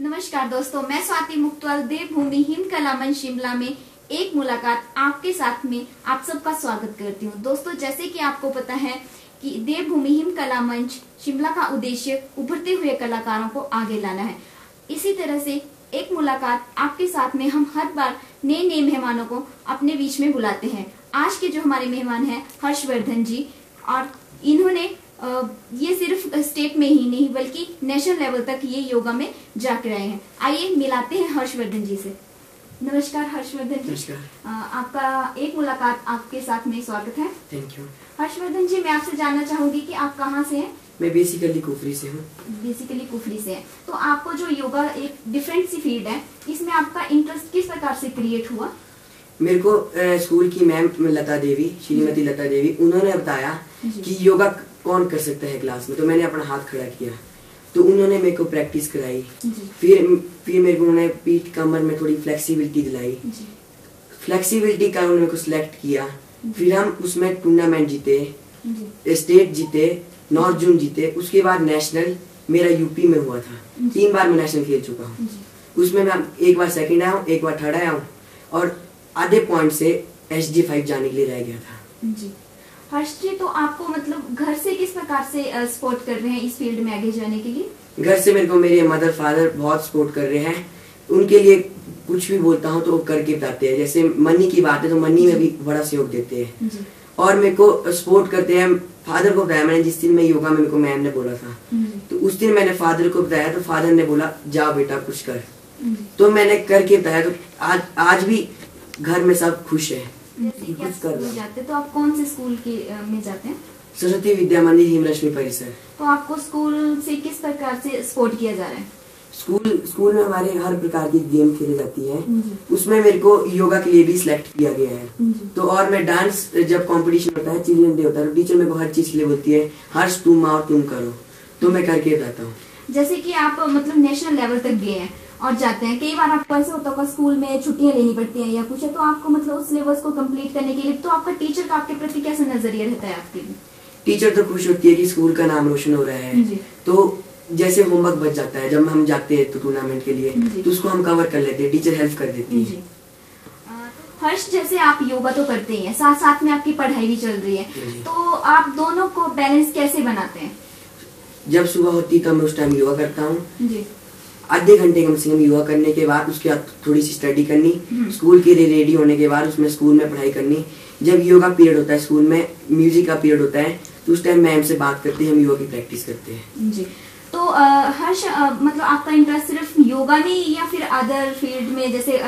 नमस्कार दोस्तों, मैं स्वाति मुक्तवाल देवभूमि हिम कला मंच शिमला में एक मुलाकात आपके साथ में आप सबका स्वागत करती हूँ। दोस्तों, जैसे कि आपको पता है कि देवभूमि हिम कला मंच शिमला का उद्देश्य उभरते हुए कलाकारों को आगे लाना है। इसी तरह से एक मुलाकात आपके साथ में हम हर बार नए नए मेहमानों को अपने बीच में बुलाते हैं। आज के जो हमारे मेहमान हैं हर्षवर्धन जी, और इन्होंने ये सिर्फ स्टेट में ही नहीं बल्कि नेशनल लेवल तक ये योगा में जाकर रहे हैं। आइए मिलाते हैं हर्षवर्धन जी से। नमस्कार हर्षवर्धन जी। नमस्कार। आपका एक मुलाकात आपके साथ में स्वागत है। Thank you. हर्षवर्धन जी, मैं आपसे जानना चाहूंगी कि आप कहाँ से हैं? मैं बेसिकली कुफरी से हूँ। बेसिकली कुफरी से है। तो आपको जो योगा एक डिफरेंट सी फील्ड है, इसमें आपका इंटरेस्ट किस प्रकार से क्रिएट हुआ? मेरे को स्कूल की मैम लता देवी, श्रीमती लता देवी, उन्होंने बताया कि योगा कौन कर सकता है क्लास में। तो मैंने अपना हाथ खड़ा किया, तो उन्होंने मेरे को प्रैक्टिस कराई। फिर मेरे को उन्होंने पीठ कमर में थोड़ी फ्लेक्सिबिलिटी दिलाई। फ्लेक्सिबिलिटी का उन्होंने को सिलेक्ट किया। फिर हम उसमें टूर्नामेंट जीते, स्टेट जीते, नॉर्थ जोन जीते। उसके बाद नेशनल मेरा यूपी में हुआ था। 3 बार मैं नेशनल खेल चुका हूँ। उसमें मैं एक बार सेकंड आया हूँ, एक बार थर्ड आया हूँ, और आधे पॉइंट से SG5 जाने के लिए रह गया था। जी हर्ष जी, तो आपको मतलब घर से किस प्रकार से सपोर्ट कर रहे हैं इस फील्ड में आगे जाने के लिए? घर से मेरे को मेरे मदर फादर बहुत सपोर्ट कर रहे हैं। उनके लिए कुछ भी बोलता हूँ तो वो करके बताते हैं। जैसे मनी की बात है तो मनी में भी बड़ा सहयोग देते हैं। और मेरे को सपोर्ट करते हैं। फादर को बताया मैंने, जिस दिन मैं योगा में मेरे को मैम ने बोला था, तो उस दिन मैंने फादर को बताया, तो फादर ने बोला जाओ बेटा कुछ कर। तो मैंने करके बताया। तो आज भी घर में सब खुश है। कुछ कर जाते तो आप कौन से स्कूल के में जाते हैं? सरस्वती विद्या मंदिर हिमरश्मि परिसर। तो आपको स्कूल से किस प्रकार से सपोर्ट किया जा रहा है? स्कूल में हमारे हर प्रकार की गेम खेली जाती है। उसमें मेरे को योगा के लिए भी सिलेक्ट किया गया है। तो और मैं डांस, जब कंपटीशन होता है, चिल्ड्रन डे होता है, तो टीचर मेरे को हर चीज के लिए बोलती है हर्ष तुम आओ तुम करो, तो मैं करके बताता हूँ। जैसे कि आप मतलब नेशनल लेवल तक गए हैं और जाते हैं, कई बार आपको ऐसा होता है स्कूल में छुट्टियां लेनी पड़ती हैं या कुछ है, तो आपको मतलब उस सिलेबस को कंप्लीट करने के लिए तो आपका टीचर का आपके प्रति कैसा नजरिया रहता है आपके लिए? टीचर तो खुश होती है कि स्कूल का नाम रोशन हो रहा है। तो जैसे होमवर्क बच जाता है जब हम जाते हैं तो टूर्नामेंट के लिए, तो उसको हम कवर कर लेते हैं, टीचर हेल्प कर देती है। हर्ष, जैसे आप योगा तो करते ही हैं, साथ साथ में आपकी पढ़ाई भी चल रही है, तो आप दोनों को बैलेंस कैसे बनाते हैं? जब सुबह होती तो मैं उस टाइम योगा करता हूँ। आधे घंटे कम से कम योगा करने के बाद उसके बाद थोड़ी सी स्टडी करनी। स्कूल के लिए रेडी होने के बाद उसमें स्कूल में पढ़ाई करनी। जब योगा पीरियड होता है स्कूल में, म्यूजिक का पीरियड होता है, तो उस टाइम मैम से बात करते हैं, हम योगा की प्रैक्टिस करते हैं। जी। तो हर्ष, मतलब आपका इंटरेस्ट सिर्फ योगा में या फिर अदर फील्ड में जैसे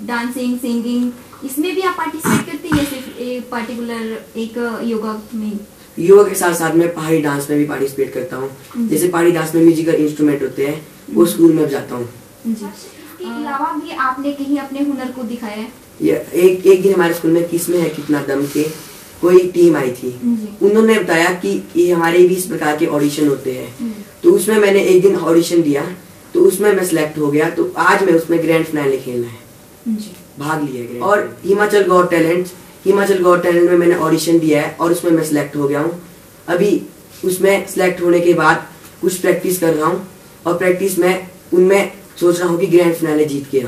डांसिंग, सिंगिंग, इसमें भी आप पार्टिसिपेट करते हैं या सिर्फ एक पर्टिकुलर एक योगा में? योगा के साथ साथ मैं पहाड़ी डांस में भी पार्टिसिपेट करता हूँ। जैसे पहाड़ी डांस में म्यूजिकल इंस्ट्रूमेंट होते हैं, वो स्कूल में जाता हूँ। इसके अलावा भी आपने कहीं अपने हुनर को दिखाया है? एक दिन हमारे स्कूल में किसमें है कितना दम के कोई टीम आई थी। उन्होंने बताया कि ये हमारे भी इस प्रकार के ऑडिशन होते हैं। तो उसमें मैंने एक दिन ऑडिशन दिया, तो उसमें मैं सिलेक्ट हो गया। तो आज मैं उसमें ग्रैंड फाइनल खेलना है, भाग लिया। और हिमाचल गॉट टैलेंट में मैंने ऑडिशन दिया है और उसमें मैं सिलेक्ट हो गया हूँ। अभी उसमें सिलेक्ट होने के बाद कुछ प्रैक्टिस कर रहा हूँ, और प्रैक्टिस में उनमें सोच रहा हूँ कि ग्रैंड फाइनल जीत के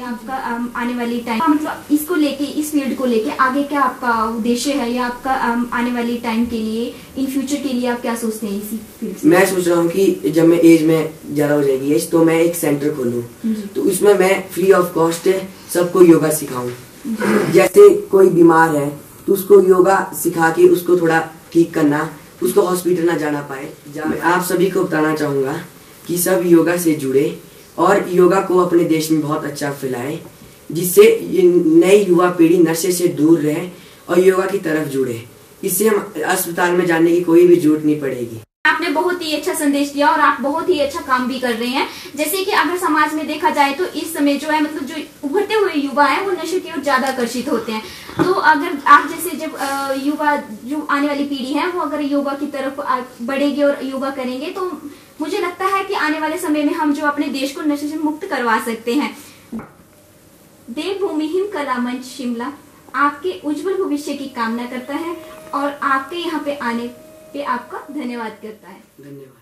आपका आने वाली टाइम, मतलब इसको लेके, इस फील्ड को लेके आगे क्या आपका उद्देश्य है, या आपका आने वाली टाइम के लिए, इन फ्यूचर के लिए आप क्या सोचते हैं इसी फील्ड से? मैं सोच रहा हूँ कि जब मैं एज में ज्यादा हो जाएगी एज, तो मैं एक सेंटर खोलूँ, तो उसमें मैं फ्री ऑफ कॉस्ट सबको योगा सिखाऊं। जैसे कोई बीमार है तो उसको योगा सिखा के उसको थोड़ा ठीक करना, उसको हॉस्पिटल ना जाना पाए। आप सभी को बताना चाहूंगा कि सब योगा से जुड़े और योगा को अपने देश में बहुत अच्छा फैलाए, जिससे नई युवा पीढ़ी नशे से दूर रहे और योगा की तरफ जुड़े। इससे हम अस्पताल में जाने की कोई भी जरूरत नहीं पड़ेगी। आपने बहुत ही अच्छा संदेश दिया और आप बहुत ही अच्छा काम भी कर रहे हैं। जैसे कि अगर समाज में देखा जाए तो इस समय जो है, मतलब जो उभरते हुए युवा है वो नशे की ओर ज्यादा आकर्षित होते हैं। तो अगर आप जैसे जब युवा, जो आने वाली पीढ़ी है, वो अगर योगा की तरफ बढ़ेगी और योगा करेंगे, तो मुझे लगता है कि आने वाले समय में हम जो अपने देश को नशे से मुक्त करवा सकते हैं। देवभूमि हिम कला मंच शिमला आपके उज्जवल भविष्य की कामना करता है और आपके यहाँ पे आने पे आपका धन्यवाद करता है। धन्यवाद।